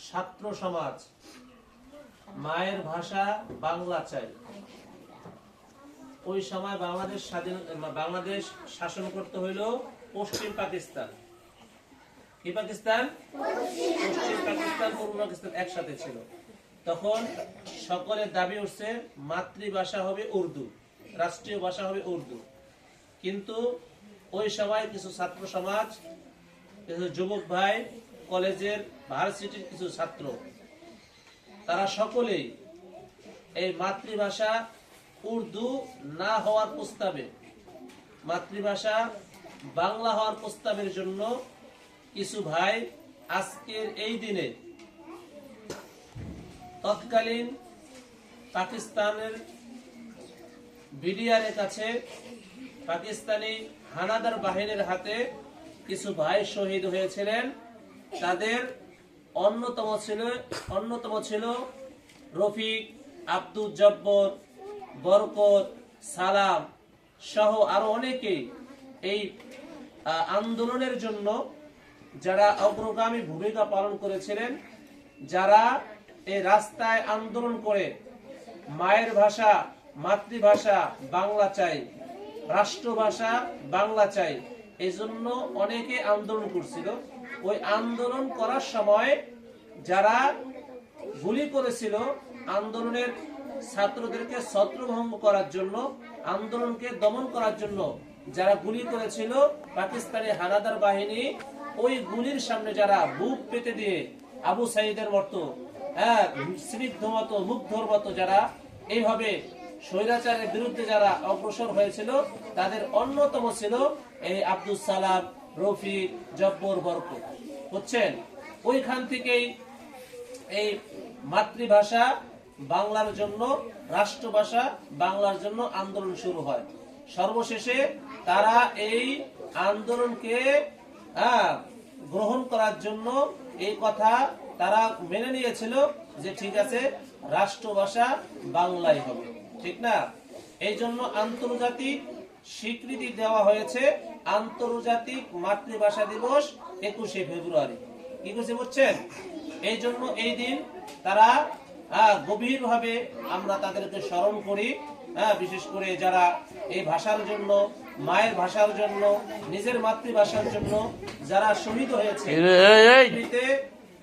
ছাত্র সমাজ মায়ের ভাষা বাংলা চাই। ওই সময় বাংলাদেশ শাসন করতে হইল পশ্চিম পাকিস্তান। কি পাকিস্তান? পশ্চিম পাকিস্তান, পূর্ব পাকিস্তান একসাথে ছিল। তখন সকলের দাবি উঠছে মাতৃভাষা হবে উর্দু, রাষ্ট্রীয় ভাষা হবে উর্দু। কিন্তু ওই সময় কিছু ছাত্র সমাজ, কিছু যুবক ভাই, কলেজের ভার্সিটির কিছু ছাত্র, তারা সকলেই এই মাতৃভাষা উর্দু না হওয়ার প্রস্তাবে, মাতৃভাষা বাংলা হওয়ার প্রস্তাবের জন্য কিছু ভাই আজকের এই দিনে তৎকালীন পাকিস্তানের বিডিআর এর কাছে, পাকিস্তানি হানাদার বাহিনীর হাতে কিছু ভাই শহীদ হয়েছিলেন। তাদের অন্যতম ছিল রফিক, আব্দুল জব্বর, বরকত, সালাম সহ আরো অনেকেই এই আন্দোলনের জন্য যারা অগ্রগামী ভূমিকা পালন করেছিলেন, যারা এই রাস্তায় আন্দোলন করে মায়ের ভাষা, মাতৃভাষা বাংলা চাই, রাষ্ট্রভাষা বাংলা চাই, এই জন্য অনেকে আন্দোলন করছিল। ওই আন্দোলন করার সময় যারা গুলি করেছিল, আন্দোলনের ছাত্রদেরকে ছত্রভঙ্গ করার জন্য, আন্দোলনকে দমন করার জন্য যারা গুলি করেছিল পাকিস্তানি হানাদার বাহিনী, ওই গুলির সামনে যারা বুক পেতে দিয়ে আবু সাইদের মতো, স্নিগ্ধ মতো, মুগ্ধর মতো যারা এইভাবে স্বৈরাচারের বিরুদ্ধে যারা অগ্রসর হয়েছিল, তাদের অন্যতম ছিল এই আব্দুল সালাম, রফিক, জব্বর, বরকত। বুঝছেন? ওইখান থেকেই এই মাতৃভাষা বাংলার জন্য, রাষ্ট্রভাষা বাংলার জন্য আন্দোলন শুরু হয়। সর্বশেষে তারা এই আন্দোলনকে গ্রহণ করার জন্য এই কথা তারা মেনে নিয়েছিল যে ঠিক আছে, রাষ্ট্রভাষা বাংলাই হবে, ঠিক না? এই জন্য আন্তর্জাতিক স্বীকৃতি দেওয়া হয়েছে আন্তর্জাতিক মাতৃভাষা দিবস 21শে ফেব্রুয়ারি। কি করছে বুঝছেন? এই জন্য এই দিন তারা গভীর ভাবে আমরা তাদেরকে স্মরণ করি। বিশেষ করে যারা এই ভাষার জন্য, মায়ের ভাষার জন্য, নিজের মাতৃভাষার জন্য যারা শহীদ হয়েছে,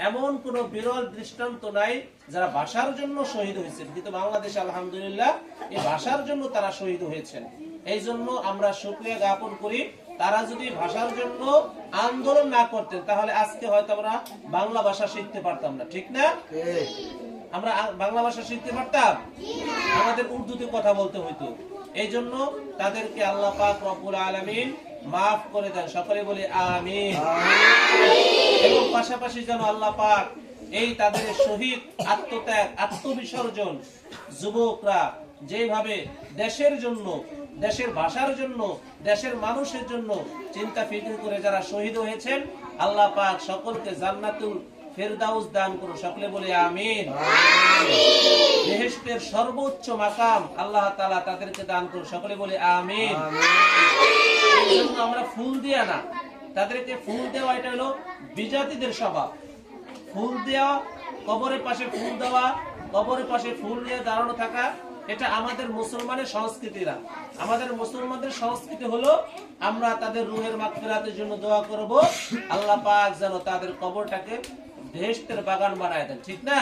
এমন কোন বিরল দৃষ্টান্ত নাই যারা ভাষার জন্য শহীদ হয়েছেন, কিন্তু বাংলাদেশ আলহামদুলিল্লাহ এই ভাষার জন্য তারা শহীদ হয়েছেন। এই জন্য আমরা শুকরিয়া জ্ঞাপন করি। তারা যদি ভাষার জন্য আন্দোলন না করতেন তাহলে আজকে হয়তো আমরা বাংলা ভাষা শিখতে পারতাম না, ঠিক না? আমরা বাংলা ভাষা শিখতে পারতাম, আমাদের উর্দুতে কথা বলতে হইতো। এই জন্য তাদেরকে আল্লাহ পাক রব্বুল আলামিন মাফ করে দেন, সকলে বলি আমিন। এবং পাশাপাশি যেন আল্লাহ পাক এই তাদের শহীদ, আত্মত্যাগ, আত্মবিসর্জন যুবকরা যেভাবে দেশের জন্য, দেশের ভাষার জন্য, দেশের মানুষের জন্য চিন্তা ফিকির করে যারা শহীদ হয়েছেন, আল্লাহ পাক সকলকে জান্নাতুল ফেরদাউস দান করুন, সকলে বলে আমিন। বেহেশতের সর্বোচ্চ মাকাম আল্লাহ তাআলা তাদেরকে দান করুন, সকলে বলে আমিন। এই জন্য আমরা ফুল দিয়া না, তাদেরকে ফুল দেওয়া এটা হলো বিজাতিদের স্বভাব। ফুল দেওয়া, কবরের পাশে ফুল দেওয়া, কবরের পাশে ফুল নিয়ে দাঁড়ানো থাকা, এটা আমাদের মুসলমানের সংস্কৃতি না। আমাদের মুসলমানদের সংস্কৃতি হলো আমরা তাদের রুহের মাগফিরাতের জন্য দোয়া করব, আল্লাহ পাক যেন তাদের কবরটাকে বেহেশতের বাগান বানায় দেন, ঠিক না?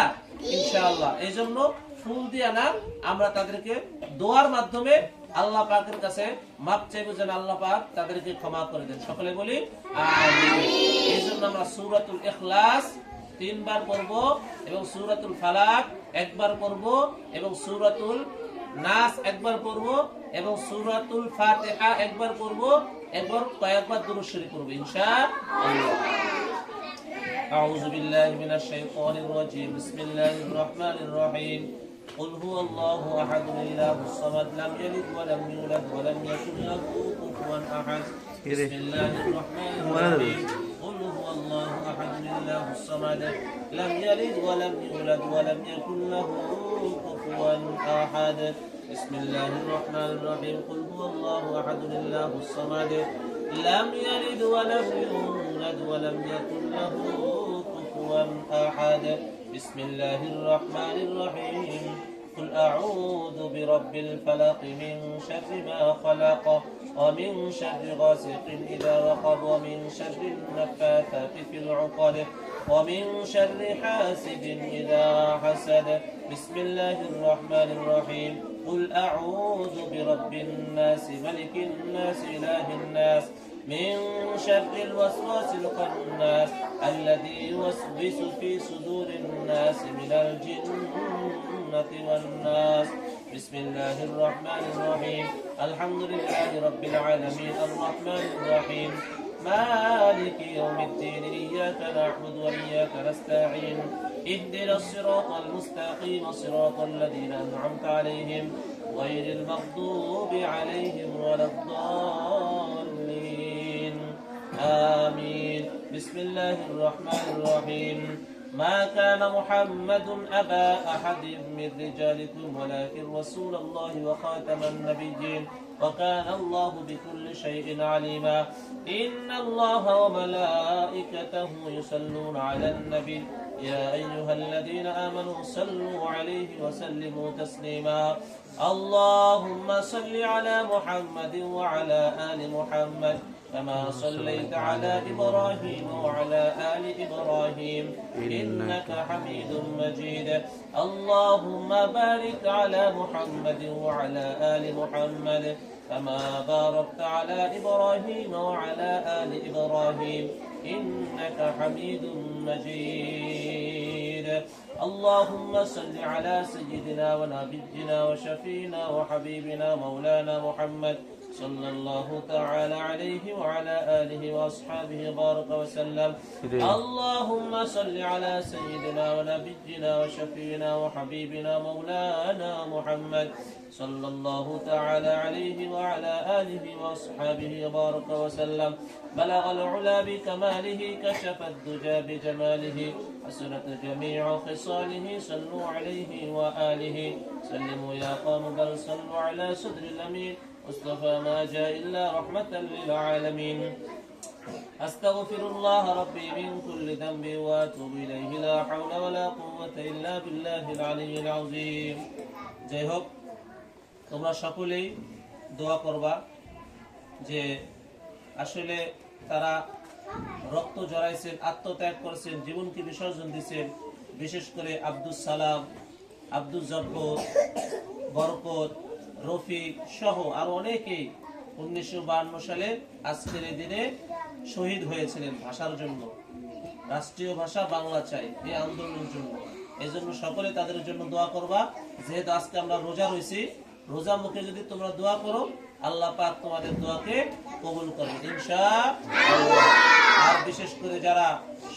ইনশাআল্লাহ। এই জন্য ফুল দিয়া না, আমরা তাদেরকে দোয়ার মাধ্যমে আল্লাহ পাকের কাছে মাপ চাইবো যেন আল্লাহ পাক তাদেরকে ক্ষমা করে দেন, সকলে বলি আমিন। এই জন্য আমরা সূরাতুল ইখলাস 3 বার পড়ব, এবং সূরাতুল ফালাক 1 বার পড়ব, এবং সূরাতুল নাস 1 বার পড়ব, এবং সূরাতুল ফাতিহা 1 বার পড়ব, এবং কয়েকবার দুরূদ শরীফ পড়ব ইনশাআল্লাহ। আউযু বিল্লাহি মিনাশ শাইতানির রাজীম। বিসমিল্লাহির রহমানির রহিম। قل هو الله أحد الله الصمد لم يلد ولم يولد ولم يكن له كفوا أحد. بسم الله الرحمن الرحيم. قل هو الله أحد الله الصمد لم يلد ولم يولد ولم يكن له كفوا أحد. بسم الله الرحمن الرحيم. قل هو الله أحد الله الصمد لم يلد ولم يولد ولم يكن له كفوا أحد بسم الله الرحمن الرحيم قل أعوذ برب الفلق من شر ما خلق ومن شر غاسق إذا وقب ومن شر النفاثات في العقد ومن شر حاسد إذا حسد بسم الله الرحمن الرحيم قل أعوذ برب الناس ملك الناس إله الناس من شر الوسواس الخناس الذي يوسوس في صدور الناس من الجنة والناس بسم الله الرحمن الرحيم الحمد لله رب العالمين الرحمن الرحيم مالك يوم الدين إياك نعبد وإياك نستعين اهدنا الصراط المستقيم صراط الذين أنعمت عليهم غير المغضوب عليهم ولا الضالين آمين بسم الله الرحمن الرحيم ما كان محمد أبا أحد من رجالكم ولكن رسول الله وخاتم النبيين وكان الله بكل شيء عليما إن الله وملائكته يصلون على النبي يا أيها الذين آمنوا صلوا عليه وسلموا تسليما اللهم صل على محمد وعلى آل محمد كما صليت على إبراهيم وعلى آل إبراهيم إنك حميد مجيد اللهم بارك على محمد وعلى آل محمد كما باركت على إبراهيم وعلى آل إبراهيم إنك حميد مجيد اللهم صل على سيدنا ونبينا وشفينا وحبيبنا مولانا محمد صلى الله تعالى عليه وعلى آله وأصحابه بارك وسلم اللهم صل على سيدنا ونبينا وشفينا وحبيبنا مولانا محمد صلى الله تعالى عليه وعلى آله وأصحابه بارك وسلم بلغ العلا بكماله كشف الدجى بجماله حسنت جميع خصاله صلوا عليه وآله سلموا يا قوم بل صلوا على صدر الأمين مصطفى ما جاء إلا رحمة للعالمين أستغفر الله ربي من كل ذنب وأتوب إليه لا حول ولا قوة إلا بالله العلي العظيم যাই হোক তোমরা সকলেই দোয়া করবা যে আসলে তারা রক্ত জড়াইছেন আত্মত্যাগ করেছেন জীবনকে বিসর্জন দিয়েছেন বিশেষ করে আব্দুস সালাম আব্দুল জব্বর বরকত রফিক সহ আরো অনেকেই 1952 সালে আজকের এই দিনে শহীদ হয়েছিলেন ভাষার জন্য রাষ্ট্রীয় ভাষা বাংলা চাই এই আন্দোলনের জন্য এজন্য সকলে তাদের জন্য দোয়া করবা যেহেতু আজকে আমরা রোজা রয়েছি রোজা মুখে যদি তোমরা দোয়া করো আল্লাহ পাক তোমাদের দোয়াকে কবুল করবেন ইনশাআল্লাহ আর বিশেষ করে যারা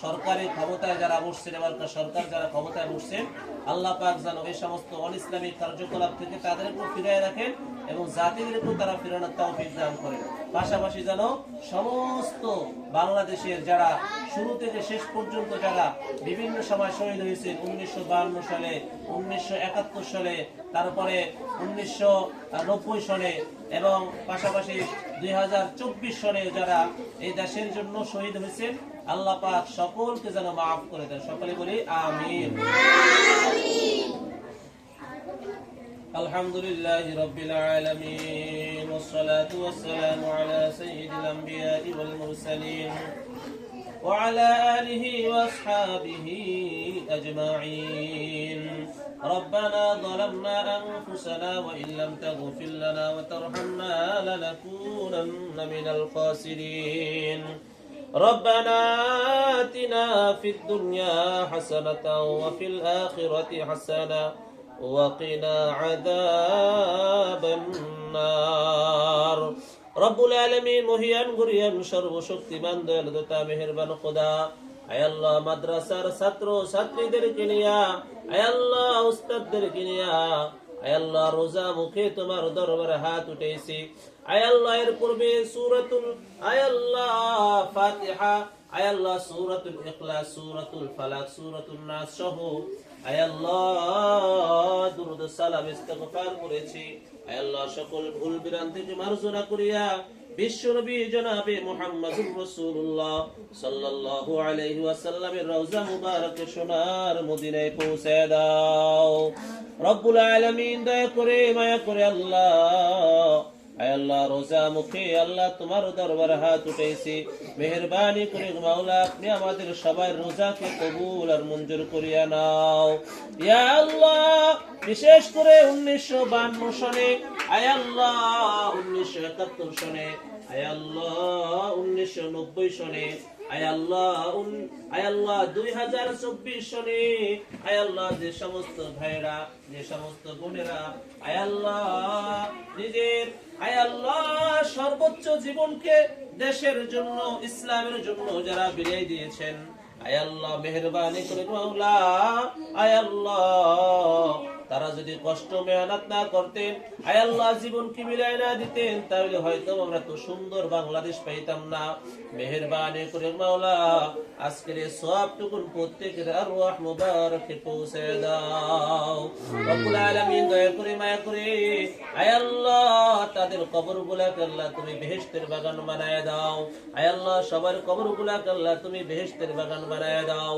সরকারি ক্ষমতায় যারা বসছেন এবারকার সরকার যারা ক্ষমতায় বসছেন আল্লাহ পাক যেন এই সমস্ত অনিসলামিক কার্যকলাপ থেকে তাদেরকে ফিরিয়ে রাখেন এবং জাতিদেরকেও তারা ফিরানোর তৌফিক দান করেন পাশাপাশি যেন সমস্ত বাংলাদেশের যারা শুরু থেকে শেষ পর্যন্ত যারা বিভিন্ন সময় শহীদ হয়েছেন 1952 সালে 1971 সালে তারপরে 1990 সালে এবং পাশাপাশি 2024 সালে যারা এই দেশের জন্য শহীদ হয়েছেন আল্লাহ পাক সকলকে যেন মাফ করে দেন সকলে বলি আমিন আলহামদুলিল্লাহি রাব্বিল আলামিন والصلاه والسلام على سيد الانبياء والمرسلين وعلى آله وأصحابه أجمعين ربنا ظلمنا أنفسنا وإن لم تغفر لنا وترحمنا لنكونن من الخاسرين ربنا آتنا في الدنيا حسنة وفي الآخرة حسنة وقنا عذاب النار রব্বুল আলামিন মহিয়ান গুরিয়ান সর্বশক্তিমান দয়ালু দাতা মেহেরবান খোদা আয় আল্লাহ মাদ্রাসার ছাত্র ছাত্রীদেরকে নিয়া আয় আল্লাহ উস্তাদদেরকে নিয়া আয় আল্লাহ রোজা মুখে তোমার দরবারে হাত উঠেছি আয় আল্লাহ এর পূর্বে সূরাতুল আয় আল্লাহ ফাতিহা আয় আল্লাহ সূরাতুল ইখলাস সূরাতুল ফালাক সূরাতুন নাস সহ আয় আল্লাহ দুরূদ সালাম ইস্তিগফার করেছি আয় আল্লাহ সকল ভুল বিরাম থেকে মার্জনা করিয়া বিশ্বনবী জনাবে মুহাম্মদুর রাসূলুল্লাহ সাল্লাল্লাহু আলাইহি ওয়াসাল্লামের রওজা মুবারকে সোনার মদিনায় পৌঁছে দাও। রব্বুল আলামিন দয়া করে মায়া করে আল্লাহ, আয় আল্লাহ রোজা মুখে আল্লাহ তোমার দরবারে হাত উঠেছি, মেহেরবানি করে মাওলা আপনি আমাদের সবাই রোজাকে কবুল আর মঞ্জুর করিয়া নাও। ইয়া আল্লাহ, বিশেষ করে 1952 সনে, আয় আল্লাহ 1971 সনে, আয় আল্লাহ 1990 সনে, আয় আল্লাহ 2024 সনে, আয় আল্লাহ যে সমস্ত ভাইরা, যে সমস্ত বোনেরা আয় আল্লাহ নিজের আয় আল্লাহ সর্বোচ্চ জীবনকে দেশের জন্য, ইসলামের জন্য যারা বিলিয়ে দিয়েছেন, আয় আল্লাহ মেহেরবানি করে মাওলা, আয় আল্লাহ তারা যদি কষ্ট মেহনত না করতেন, আয় আল্লাহ জীবনকে বিলাই না দিতেন, তাহলে হয়তো আমরা তো সুন্দর বাংলাদেশ পাইতাম না। মেহেরবানি করে মাওলা আজকের এই সওয়াবটুকুন প্রত্যেকের আরওয়াহ মুবারকে পৌঁছে দাও। রব্বুল আলামিন দয়া করে মায়া করে আয় আল্লাহ তাদের কবরগুলোকে আল্লাহ তুমি বেহেশতের বাগান বানায় দাও। আয় আল্লাহ সবার কবরগুলোকে আল্লাহ তুমি বেহেশতের বাগান বানায় দাও।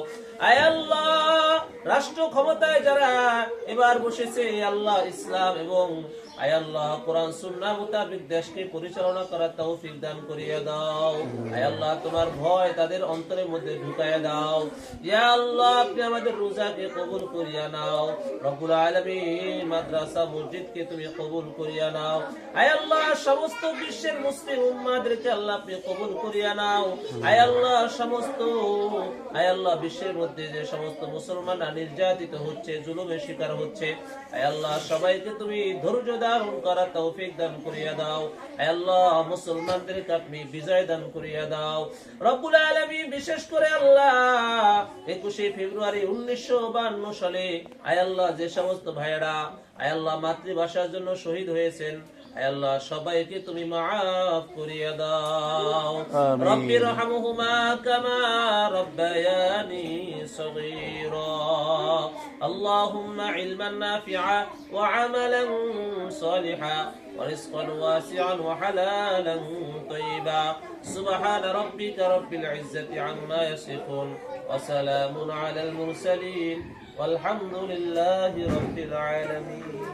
আয় আল্লাহ রাষ্ট্র ক্ষমতায় যারা এবার বসেছে আল্লাহ ইসলাম এবং আয় আল্লাহ কোরআন সুন্নাহ মোতাবেক দেশকে পরিচালনা করার তৌফিক দান করিয়ে দাও। আয় আল্লাহ তোমার ভয় তাদের অন্তরের মধ্যে ঢুকায় দাও। ইয়া আল্লাহ আপনি আমাদের রোজাকে কবুল করিয়া নাও। রব্বুল আলামিন মাদ্রাসা মসজিদকে তুমি কবুল করিয়া নাও। আয় আল্লাহ সমস্ত বিশ্বের মুসলিম উম্মাহদেরকে আল্লাহ আপনি কবুল করিয়া নাও। আয় আল্লাহ সমস্ত আয় আল্লাহ বিশ্বের মধ্যে যে সমস্ত মুসলমানরা নির্যাতিত হচ্ছে, জুলুমের শিকার হচ্ছে, আয় আল্লাহ সবাইকে তুমি ধৈর্য ধারণ করার তৌফিক দান করিয়া দাও। আয় আল্লাহ মুসলমানদেরকে আপনি বিজয় দান করিয়া দাও। রব্বুল আলামিন বিশেষ করে আল্লাহ 21 ফেব্রুয়ারি 1952 সালে আয় আল্লাহ যে সমস্ত ভাইয়েরা আয় আল্লাহ মাতৃভাষার জন্য শহীদ হয়েছেন, আয় আল্লাহ সবাইকে তুমি মাফ করিয়া দাও। রব্বি রহমহুমা কামা রব্বায়ানি সগীরা। আল্লাহুম্মা ইলমান নাফিআ ওয়া আমালান সালিহা ওয়া রিজকান ওয়াসিআন ওয়া হালালান তাইয়্যিবা। সুবহান রাব্বিকা রাব্বিল ইজ্জাতি আম্মা ইয়াসিফুন ওয়া সালামুন আলাল মুরসালিন ওয়ালহামদুলিল্লাহি রাব্বিল আলামিন।